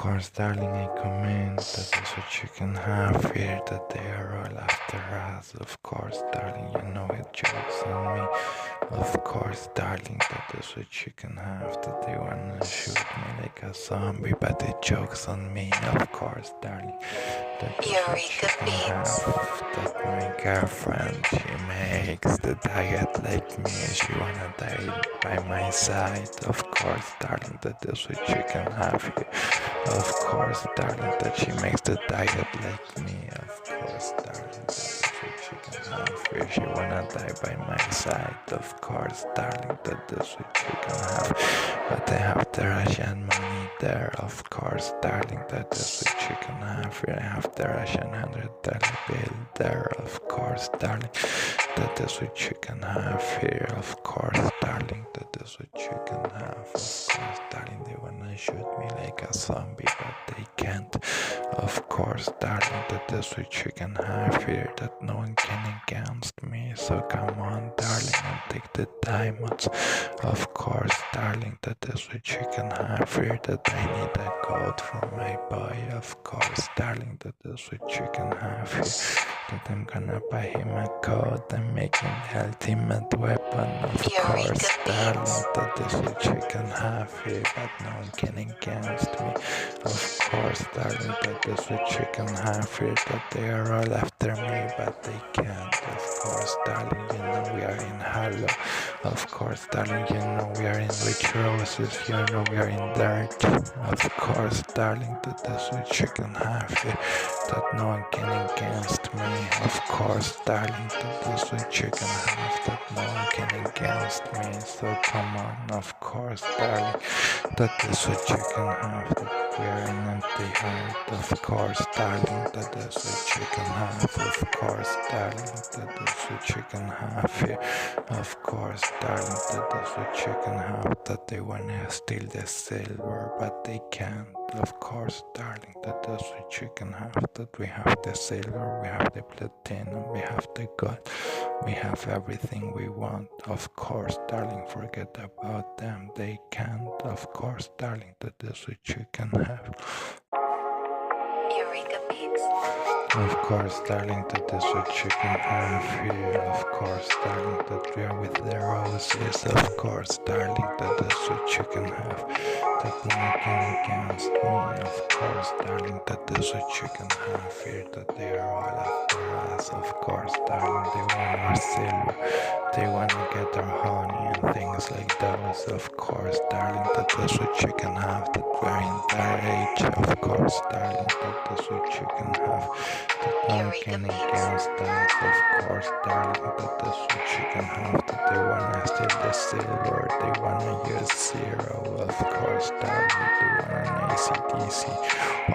course, darling, I comment that is what you can have here, that they are all after us. Of course, darling, you know it jokes on me. Of course, darling, that is what you can have, that they wanna shoot me like a zombie, but it jokes on me. Of course, darling, that is what you can have, that my girlfriend, she makes the diet like me, she wanna die by my side. Of course, darling, that is what you can have here. Of course, darling, that she makes the diet like me. Of course, darling, that is what she can have here. She wanna die by my side. Of course, darling, that is what she can have. But I have the Russian money there. Of course, darling, that is what she can have here. I have the Russian $100 bill there. Of course, darling, that is what you can have here. Of course, darling, that is what you can have. Of course, darling, they wanna shoot me like a zombie, but they can't. Of course, darling, that is what you can have here, that no one can against me. So come on, darling, and take the diamonds. Of course, darling, that is what you can have here, that I need a coat for my boy. Of course, darling, that is what you can have here, that I'm gonna buy him a coat and make him the ultimate weapon. Of course, darling, that is what you can have here, but no one can against me. Of course, darling, that is what you can have here, that they are all after me, but they can't. Of course, darling, you know we are in Hollow. Of course, darling, you know we are in rich roses, you know we are in dirt. Of course, darling, that is what you can have here, that no one can against me. Of course, darling, that is what you can have, that no one can against me. So come on, of course, darling, that is what you can have, that we are an empty heart. Of course, darling, that is what you can have. Of course, darling, that is what you can have here. Of course, darling, that is what you can have, that they wanna steal the silver, but they can't. Of course, darling, that is what you can have, that we have the silver, we have the platinum, we have the gold, we have everything we want. Of course, darling, forget about them, they can't. Of course, darling, that is what you can have. Of course, darling, that is what you can have here. Of course, darling, that we are with the roses. Of course, darling, that is what you can have, that no one can against me. Of course, darling, that is what you can have here, that they are all after us. Of course, darling, they want our silver, they wanna get our honey and things like those. Of course, darling, that is what you can have, that we're in their age. Of course, darling, that is what you can have, that no one can against us. Of course, darling, that is what you can have, that they wanna steal the silver, they wanna use zero. Of course, darling, they want an ACDC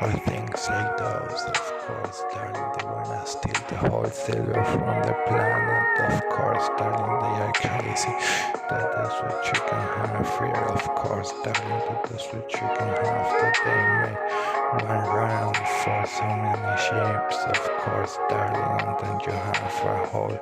or things like those. Of course, darling, they wanna steal the whole silver from the planet. Of course, darling, they are crazy. That is what you can have here. Of course, darling, that is what you can have, that they make one round for so many ships. Of course, darling, and then you have a whole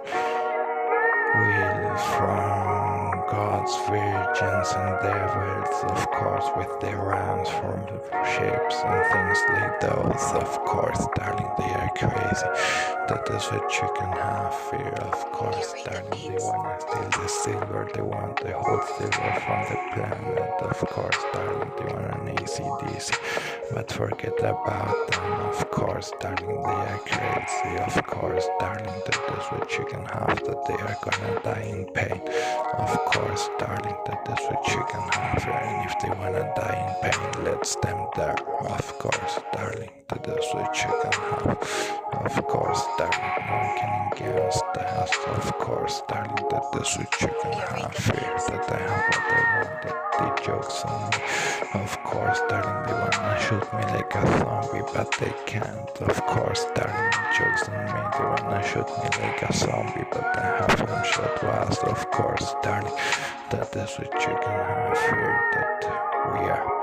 wheel from God's virgins and devils, of course, with their rams from ships and things like those. Of course, darling, they are crazy. That is what you can have here. Of course, darling, they wanna steal the silver, they want the whole silver from the planet. Of course, darling, they want an ACDC, but forget about them. Of course, darling, they are crazy. Of course, darling, that is what you can have, that they are gonna die in pain. Of course, darling, that is what you can have here, and if they wanna die in pain, let them there. Of course, darling, that is what you can have. Of course, darling, no one can against us. Of course, darling, that is what you can have here, that I have what I want, that they jokes on me. Of course, darling, they wanna shoot me like a zombie, but they can't. Of course, darling, jokes on me, they wanna shoot me like a zombie, but I have them shot last. Of course, darling, that is what you can have here, that we are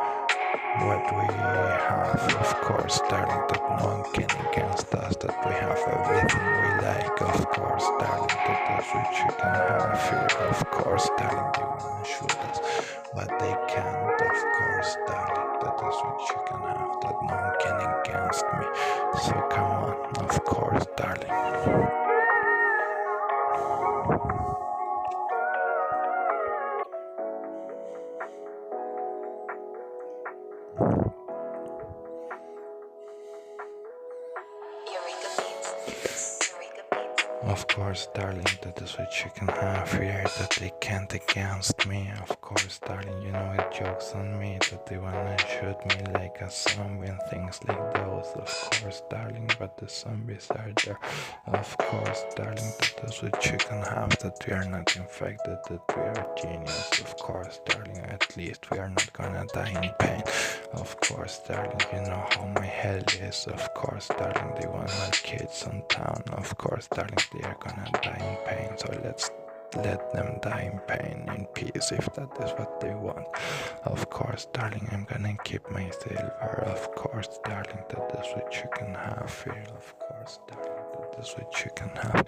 what we have. Of course, darling, that no one can against us, that we have everything we like. Of course, darling, that is what you can have here. Of course, darling, they wanna shoot us, but they can't, of course, darling, that is what you can have, that no one can against me. So come on, of course, darling. Of course, darling, that is what you can have here, that they can't against me. Of course, darling, you know it jokes on me, that they wanna shoot me like a zombie and things like those. Of course, darling, but the zombies are there. Of course, darling, that is what you can have, that we are not infected, that we are genius. Of course, darling, at least we are not gonna die in pain. Of course, darling, you know how my hell is. Of course, darling, they want my kids on town. Of course, darling, they are gonna die in pain, so let's let them die in pain, in peace, if that is what they want. Of course, darling, I'm gonna keep my silver. Of course, darling, that is what you can have here. Of course, darling, that is what you can have.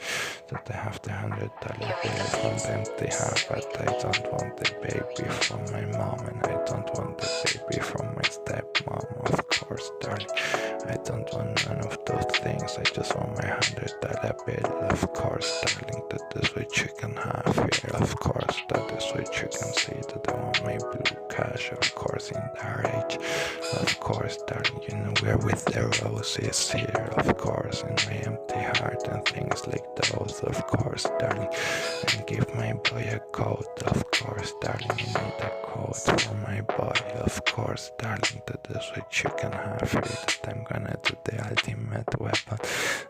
That I have the $100 bill from them they have, but I don't want the baby from my mom, and I don't want the baby from my stepmom. Of course, darling, I don't want none of those things. I just want my $100 bill. Of course, darling, that is what you can have here. Of course, that is what you can see, that I want my blue cash. Of course, in their age. Of course, darling, you know we're with the roses here. Of course, in my empty heart and things like those. Of course, darling, and give my boy a coat. Of course, darling, you need a coat for my boy. Of course, darling, that is what you can have here, that I'm gonna do the ultimate weapon.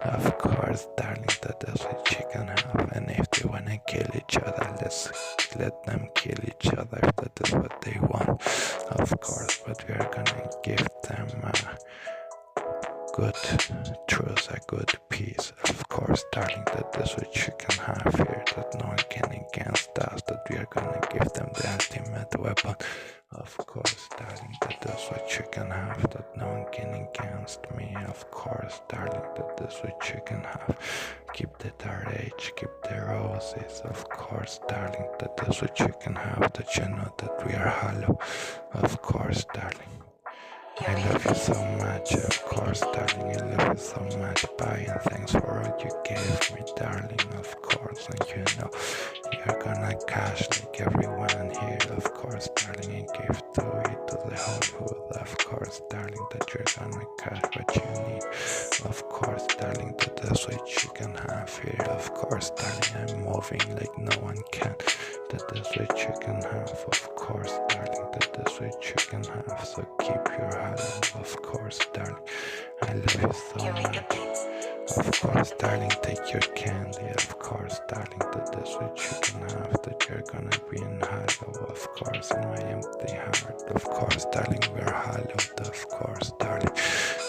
Of course, darling, that is what you can have, and if they wanna kill each other, let's let them kill each other, if that is what they want. Of course, but we are gonna give them good truth, a good peace. Of course, darling, that is what you can have here, that no one can against us, that we are gonna give them the ultimate weapon. Of course, darling, that is what you can have, that no one can against me. Of course, darling, that is what you can have. Keep the RH, keep the roses. Of course, darling, that is what you can have, that you know that we are hollow. Of course, darling, I love you so much. Of course, darling, I love you so much. Bye, and thanks for all you gave me, darling. Of course, and you know you're gonna cash like everyone here. Of course, darling, I gave to it to the whole hood. Of course, darling, that you're gonna cash what you need. Of course, darling, that is what you can have here. Of course, darling, I'm moving like no one can. That is what you can have. Of course, darling, that is what you can have. So keep your hollow. Of course, darling, I love you so much. Of course, darling, take your candy. Of course, darling, that is what you can have, that you're gonna be in hollow. Of course, in my empty heart. Of course, darling, we're hollowed. Of course, darling,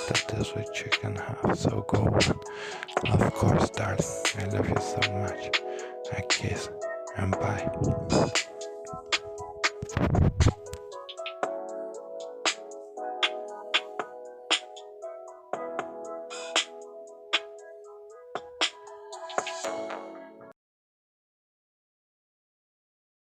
that is what you can have. So go on. Of course, darling, I love you so much. A kiss and bye.